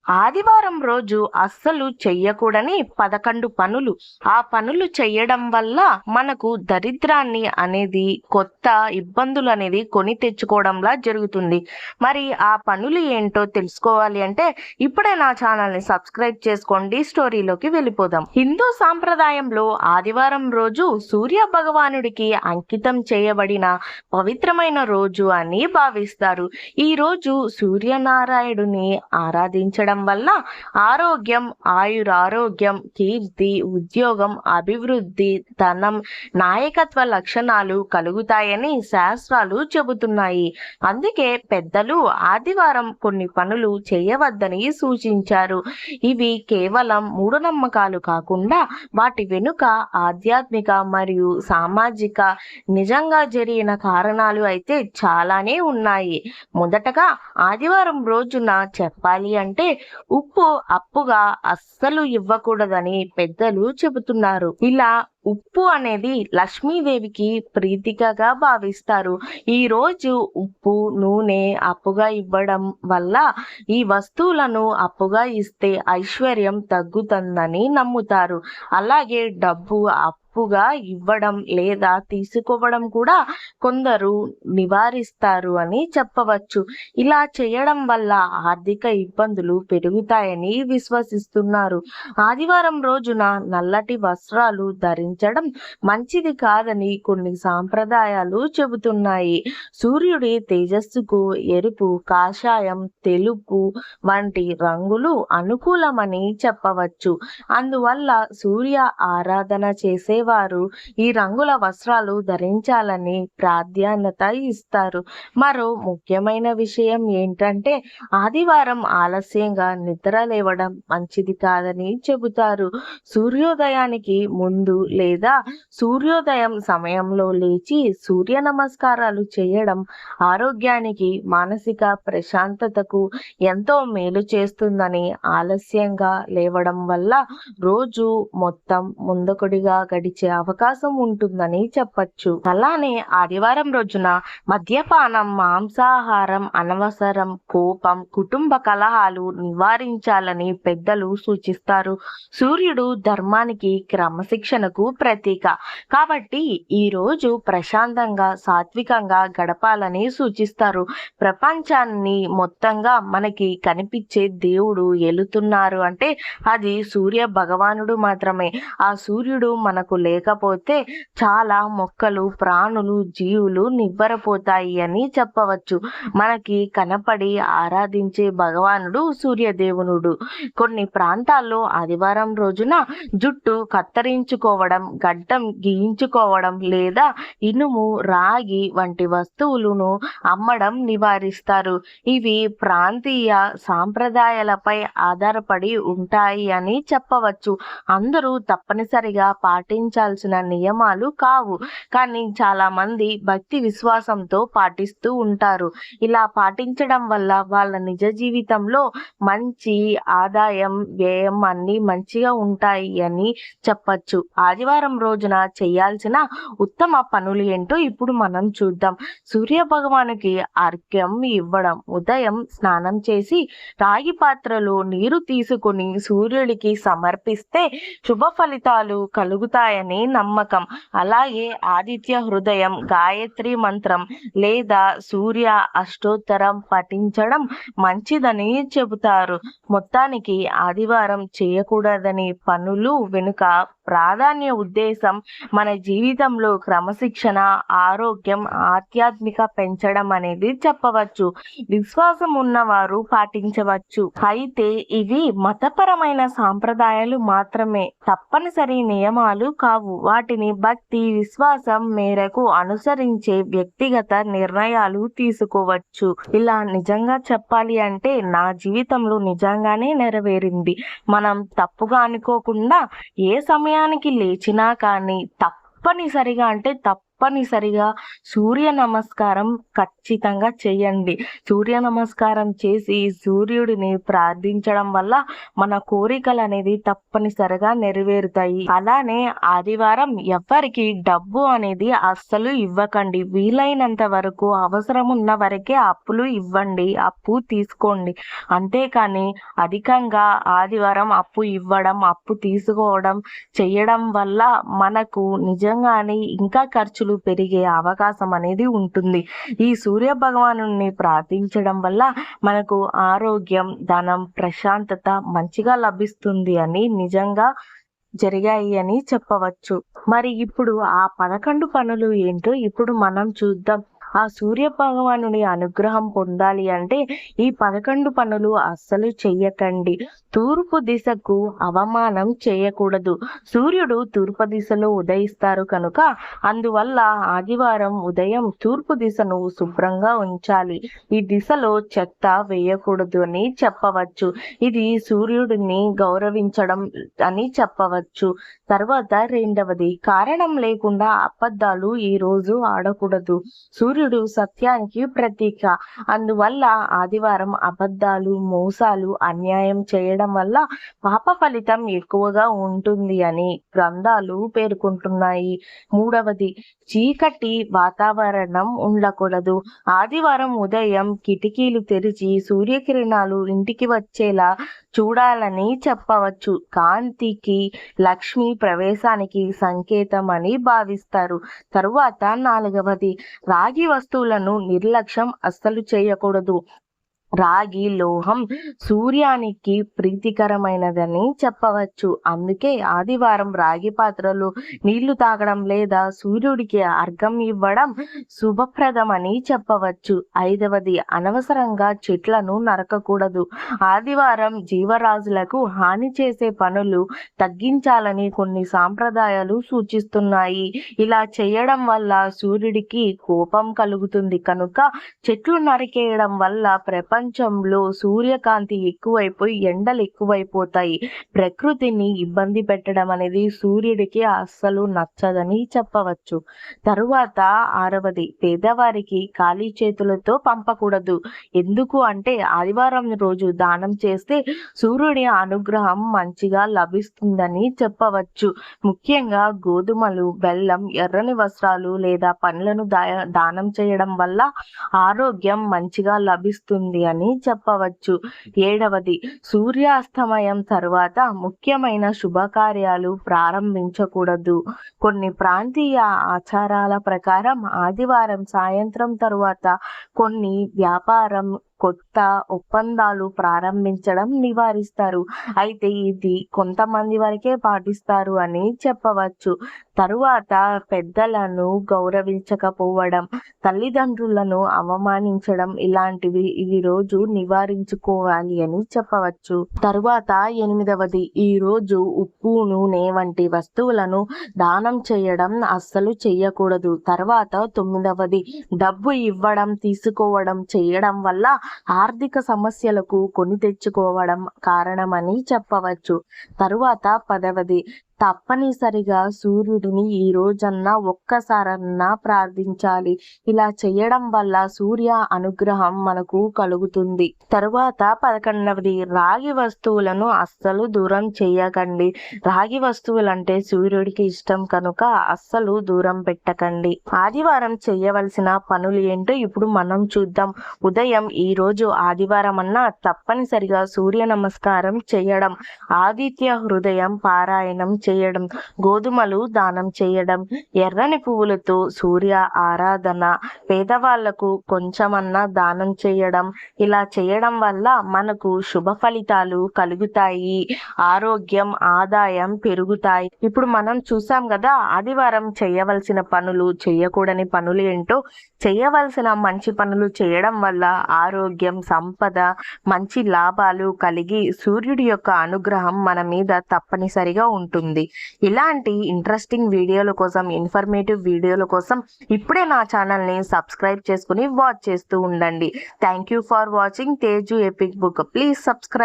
ఆదివారం రోజు అస్సలు చెయ్యకూడని 11 పనులు. ఆ పనులు చెయ్యడం వల్ల మనకు దరిద్రాన్ని అనేది, కొత్త ఇబ్బందులు అనేది కొని తెచ్చుకోవడంలా జరుగుతుంది. మరి ఆ పనులు ఏంటో తెలుసుకోవాలి అంటే ఇప్పుడే నా ఛానల్ని సబ్స్క్రైబ్ చేసుకోండి. స్టోరీలోకి వెళ్ళిపోదాం. హిందూ సాంప్రదాయంలో ఆదివారం రోజు సూర్య భగవానుడికి అంకితం చేయబడిన పవిత్రమైన రోజు అని భావిస్తారు. ఈ రోజు సూర్యనారాయణుడిని ఆరాధించడం వల్ల ఆరోగ్యం, ఆయురారోగ్యం, కీర్తి, ఉద్యోగం, అభివృద్ధి, ధనం, నాయకత్వ లక్షణాలు కలుగుతాయని శాస్త్రాలు చెబుతున్నాయి. అందుకే పెద్దలు ఆదివారం కొన్ని పనులు చేయవద్దని సూచించారు. ఇవి కేవలం మూఢనమ్మకాలు కాకుండా వాటి వెనుక ఆధ్యాత్మిక మరియు సామాజిక నిజంగా జరిగిన కారణాలు అయితే చాలానే ఉన్నాయి. మొదటగా ఆదివారం రోజున చెప్పాలి అంటే ఉప్పు అప్పుగా అస్సలు ఇవ్వకూడదని పెద్దలు చెబుతున్నారు. ఇలా ఉప్పు అనేది లక్ష్మీదేవికి ప్రీతికగా భావిస్తారు. ఈ రోజు ఉప్పు, నూనె అప్పుగా ఇవ్వడం వల్ల ఈ వస్తువులను అప్పుగా ఇస్తే ఐశ్వర్యం తగ్గుతుందని నమ్ముతారు. అలాగే డబ్బు అప్పుగా ఇవ్వడం లేదా తీసుకోవడం కూడా కొందరు నివారిస్తారు అని చెప్పవచ్చు. ఇలా చేయడం వల్ల ఆర్థిక ఇబ్బందులు పెరుగుతాయని విశ్వసిస్తున్నారు. ఆదివారం రోజున నల్లటి వస్త్రాలు ధరించడం మంచిది కాదని కొన్ని సాంప్రదాయాలు చెబుతున్నాయి. సూర్యుడి తేజస్సుకు ఎరుపు, కాషాయం, తెలుపు వంటి రంగులు అనుకూలమని చెప్పవచ్చు. అందువల్ల సూర్య ఆరాధన చేసేవారు ఈ రంగుల వస్త్రాలు ధరించాలని ప్రాధాన్యత ఇస్తారు. మరో ముఖ్యమైన విషయం ఏంటంటే ఆదివారం ఆలస్యంగా నిద్ర లేవడం మంచిది కాదని చెబుతారు. సూర్యోదయానికి ముందు లేదా సూర్యోదయం సమయంలో లేచి సూర్య నమస్కారాలు చేయడం ఆరోగ్యానికి, మానసిక ప్రశాంతతకు ఎంతో మేలు చేస్తుందని ఆలస్యంగా లేవడం వల్ల రోజు మొత్తం ముందకొడిగా గడిచే అవకాశం ఉంటుందని చెప్పచ్చు. అలానే ఆదివారం రోజున మద్యపానం, మాంసాహారం అనవసరం, కోపం, కుటుంబ కలహాలు నివారించాలని పెద్దలు సూచిస్తారు. సూర్యుడు ధర్మానికి, క్రమశిక్షణకు ప్రతీక కాబట్టి ఈ రోజు ప్రశాంతంగా, సాత్వికంగా గడపాలని సూచిస్తారు. ప్రపంచాన్ని మొత్తంగా మనకి కనిపించే దేవుడు ఏలుతున్నారు అంటే అది సూర్య భగవానుడు మాత్రమే. ఆ సూర్యుడు మనకు లేకపోతే చాలా మొక్కలు, ప్రాణులు, జీవులు నివ్వెరపోతాయి అని చెప్పవచ్చు. మనకి కనపడి ఆరాధించే భగవానుడు సూర్యదేవునుడు. కొన్ని ప్రాంతాల్లో ఆదివారం రోజున జుట్టు కత్తిరించుకోవడం, గడ్డం గీయించుకోవడం లేదా ఇనుము, రాగి వంటి వస్తువులను అమ్మడం నివారిస్తారు. ఇవి ప్రాంతీయ సాంప్రదాయాలపై ఆధారపడి ఉంటాయి అని చెప్పవచ్చు. అందరూ తప్పనిసరిగా పాటించాల్సిన నియమాలు కావు, కానీ చాలా మంది భక్తి విశ్వాసంతో పాటిస్తూ ఉంటారు. ఇలా పాటించడం వల్ల వాళ్ళ నిజ జీవితంలో మంచి ఆదాయం, వ్యయం అన్నీ మంచిగా ఉంటాయి అని చెప్పచ్చు. ఆదివారం రోజున చేయాల్సిన ఉత్తమ పనులు ఏంటో ఇప్పుడు మనం చూద్దాం. సూర్య భగవానుకి అర్ఘ్యం ఇవ్వడం. ఉదయం స్నానం చేసి రాగి పాత్రలో నీరు తీసుకుని సూర్యుడికి సమర్పిస్తే శుభ ఫలితాలు కలుగుతాయని నమ్మకం. అలాగే ఆదిత్య హృదయం, గాయత్రి మంత్రం లేదా సూర్య అష్టోత్తరం పఠించడం మంచిదని చెబుతారు. మొత్తానికి ఆదివారం చేయకూడదని పనులు వెనుక ప్రాధాన్య ఉద్దేశం మన జీవితంలో క్రమశిక్షణ, ఆరోగ్యం, ఆధ్యాత్మిక పెంచడం అనేది చెప్పవచ్చు. విశ్వాసం ఉన్నవారు పాటించవచ్చు. అయితే ఇవి మతపరమైన సాంప్రదాయాలు మాత్రమే, తప్పనిసరి నియమాలు కావు. వాటిని భక్తి, విశ్వాసం మేరకు అనుసరించే వ్యక్తిగత నిర్ణయాలు తీసుకోవచ్చు. ఇలా నిజంగా చెప్పాలి అంటే నా జీవితంలో నిజంగానే నెరవేరింది. మనం తప్పుగా అనుకోకుండా ఏ సమయానికి లేచినా కానీ తప్పనిసరిగా అంటే తప్పనిసరిగా సూర్య నమస్కారం ఖచ్చితంగా చేయండి. సూర్య నమస్కారం చేసి సూర్యుడిని ప్రార్థించడం వల్ల మన కోరికలు అనేది తప్పనిసరిగా నెరవేరుతాయి. అలానే ఆదివారం ఎవ్వరికి డబ్బు అనేది అస్సలు ఇవ్వకండి. వీలైనంత వరకు అవసరం ఉన్న వరకే అప్పులు ఇవ్వండి, అప్పు తీసుకోండి. అంతేకాని అధికంగా ఆదివారం అప్పు ఇవ్వడం, అప్పు తీసుకోవడం చేయడం వల్ల మనకు నిజంగానే ఇంకా ఖర్చులు పెరిగే అవకాశం అనేది ఉంటుంది. ఈ సూర్య భగవాను ప్రార్థించడం వల్ల మనకు ఆరోగ్యం, ధనం, ప్రశాంతత మంచిగా లభిస్తుంది అని నిజంగా జరిగాయి అని చెప్పవచ్చు. మరి ఇప్పుడు ఆ 11 పనులు ఏంటో ఇప్పుడు మనం చూద్దాం. ఆ సూర్య భగవానుని అనుగ్రహం పొందాలి అంటే ఈ 11 పనులు అస్సలు చెయ్యకండి. తూర్పు దిశకు అవమానం చేయకూడదు. సూర్యుడు తూర్పు దిశలో ఉదయిస్తారు కనుక అందువల్ల ఆదివారం ఉదయం తూర్పు దిశను శుభ్రంగా ఉంచాలి. ఈ దిశలో చెత్త వేయకూడదు అని చెప్పవచ్చు. ఇది సూర్యుడిని గౌరవించడం అని చెప్పవచ్చు. తర్వాత రెండవది, కారణం లేకుండా అబద్ధాలు ఈ రోజు ఆడకూడదు. సూర్యుడు సత్యానికి ప్రతీక. అందువల్ల ఆదివారం అబద్ధాలు, మోసాలు, అన్యాయం చేయడం వల్ల పాప ఫలితం ఎక్కువగా ఉంటుంది అని గ్రంథాలు పేర్కొంటున్నాయి. మూడవది, చీకటి వాతావరణం ఉండకూడదు. ఆదివారం ఉదయం కిటికీలు తెరిచి సూర్యకిరణాలు ఇంటికి వచ్చేలా చూడాలని చెప్పవచ్చు. కాంతికి లక్ష్మి ప్రవేశానికి సంకేతం అని భావిస్తారు. తరువాత నాలుగవది, రాగి వస్తువులను నిర్లక్ష్యం అస్సలు చేయకూడదు. రాగి లోహం సూర్యానికి ప్రీతికరమైనదని చెప్పవచ్చు. అందుకే ఆదివారం రాగి పాత్రలు నీళ్లు తాగడం లేదా సూర్యుడికి అర్ఘ్యం ఇవ్వడం శుభప్రదమని చెప్పవచ్చు. ఐదవది, అనవసరంగా చెట్లను నరకకూడదు. ఆదివారం జీవరాశులకు హాని చేసే పనులు తగ్గించాలని కొన్ని సాంప్రదాయాలు సూచిస్తున్నాయి. ఇలా చేయడం వల్ల సూర్యుడికి కోపం కలుగుతుంది కనుక చెట్లు నరికేయడం వల్ల ప్రపంచంలో సూర్యకాంతి ఎక్కువైపోయి ఎండలు ఎక్కువైపోతాయి. ప్రకృతిని ఇబ్బంది పెట్టడం అనేది సూర్యుడికి అస్సలు నచ్చదని చెప్పవచ్చు. తరువాత ఆరవది, పేదవారికి ఖాళీ చేతులతో పంపకూడదు. ఎందుకు అంటే ఆదివారం రోజు దానం చేస్తే సూర్యుడి అనుగ్రహం మంచిగా లభిస్తుందని చెప్పవచ్చు. ముఖ్యంగా గోధుమలు, బెల్లం, ఎర్రని వస్త్రాలు లేదా పండ్లను దానం చేయడం వల్ల ఆరోగ్యం మంచిగా లభిస్తుంది అని చెప్పవచ్చు. ఏడవది, సూర్యాస్తమయం తర్వాత ముఖ్యమైన శుభకార్యాలు ప్రారంభించకూడదు. కొన్ని ప్రాంతీయ ఆచారాల ప్రకారం ఆదివారం సాయంత్రం తరువాత కొన్ని వ్యాపారం, కొత్త ఒప్పందాలు ప్రారంభించడం నివారిస్తారు. అయితే ఇది కొంతమంది వరకే పాటిస్తారు అని చెప్పవచ్చు. తరువాత పెద్దలను గౌరవించకపోవడం, తల్లిదండ్రులను అవమానించడం ఇలాంటివి ఈ రోజు నివారించుకోవాలి అని చెప్పవచ్చు. తరువాత ఎనిమిదవది, ఈ రోజు ఉప్పు, నూనె వంటి వస్తువులను దానం చేయడం అస్సలు చెయ్యకూడదు. తర్వాత తొమ్మిదవది, డబ్బు ఇవ్వడం, తీసుకోవడం చేయడం వల్ల ఆర్థిక సమస్యలకు కొని తెచ్చుకోవడం కారణమని చెప్పవచ్చు. తరువాత 10వది, తప్పనిసరిగా సూర్యుడిని ఈ రోజన్నా ఒక్కసారన్నా ప్రార్థించాలి. ఇలా చేయడం వల్ల సూర్య అనుగ్రహం మనకు కలుగుతుంది. తరువాత 11వది, రాగి వస్తువులను అస్సలు దూరం చేయకండి. రాగి వస్తువులంటే సూర్యుడికి ఇష్టం కనుక అస్సలు దూరం పెట్టకండి. ఆదివారం చేయవలసిన పనులు ఏంటో ఇప్పుడు మనం చూద్దాం. ఉదయం ఈ రోజు ఆదివారం అన్నా తప్పనిసరిగా సూర్య నమస్కారం చేయడం, ఆదిత్య హృదయం పారాయణం చేయడం, గోధుమలు దానం చేయడం, ఎర్రని పువ్వులతో సూర్య ఆరాధన, పేదవాళ్లకు కొంచెమన్నా దానం చేయడం. ఇలా చేయడం వల్ల మనకు శుభ ఫలితాలు కలుగుతాయి, ఆరోగ్యం, ఆదాయం పెరుగుతాయి. ఇప్పుడు మనం చూసాం కదా ఆదివారం చేయవలసిన పనులు, చేయకూడని పనులు ఏంటో. చేయవలసిన మంచి పనులు చేయడం వల్ల ఆరోగ్యం, సంపద, మంచి లాభాలు కలిగి సూర్యుడి యొక్క అనుగ్రహం మన మీద తప్పనిసరిగా ఉంటుంది. ఇలాంటి ఇంట్రెస్టింగ్ వీడియోల కోసం, ఇన్ఫర్మేటివ్ వీడియోల కోసం ఇప్పుడే నా ఛానల్ని సబ్స్క్రైబ్ చేసుకుని వాచ్ చేస్తూ ఉండండి. Thank you for watching Teju epic book. Please subscribe.